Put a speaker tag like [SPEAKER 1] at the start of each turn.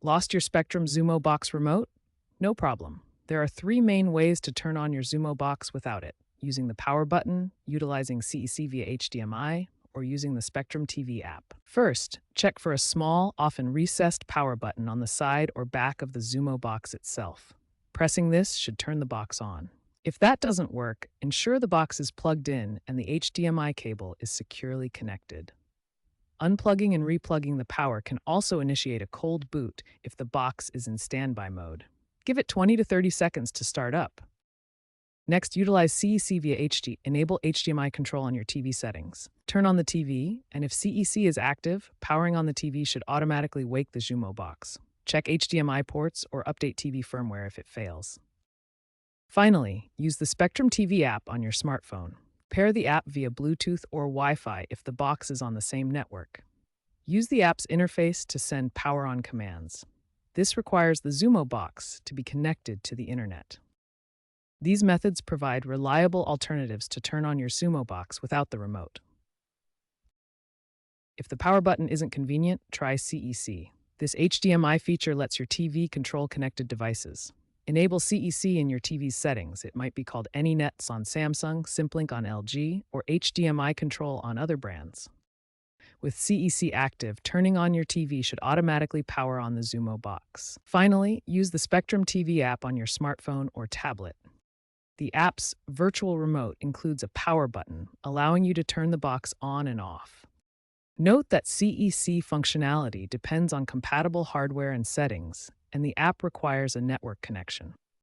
[SPEAKER 1] Lost your Spectrum Xumo box remote? No problem. There are three main ways to turn on your Xumo box without it: using the power button, utilizing CEC via HDMI, or using the Spectrum TV app. First, check for a small, often recessed power button on the side or back of the Xumo box itself. Pressing this should turn the box on. If that doesn't work, ensure the box is plugged in and the HDMI cable is securely connected. Unplugging and replugging the power can also initiate a cold boot if the box is in standby mode. Give it 20 to 30 seconds to start up. Next, utilize CEC via HD. Enable HDMI control on your TV settings. Turn on the TV, and if CEC is active, powering on the TV should automatically wake the Xumo box. Check HDMI ports or update TV firmware if it fails. Finally, use the Spectrum TV app on your smartphone. Pair the app via Bluetooth or Wi-Fi if the box is on the same network. Use the app's interface to send power-on commands. This requires the Xumo box to be connected to the internet. These methods provide reliable alternatives to turn on your Xumo box without the remote. If the power button isn't convenient, try CEC. This HDMI feature lets your TV control connected devices. Enable CEC in your TV's settings. It might be called AnyNets on Samsung, SimPlink on LG, or HDMI control on other brands. With CEC active, turning on your TV should automatically power on the Xumo box. Finally, use the Spectrum TV app on your smartphone or tablet. The app's virtual remote includes a power button, allowing you to turn the box on and off. Note that CEC functionality depends on compatible hardware and settings, and the app requires a network connection.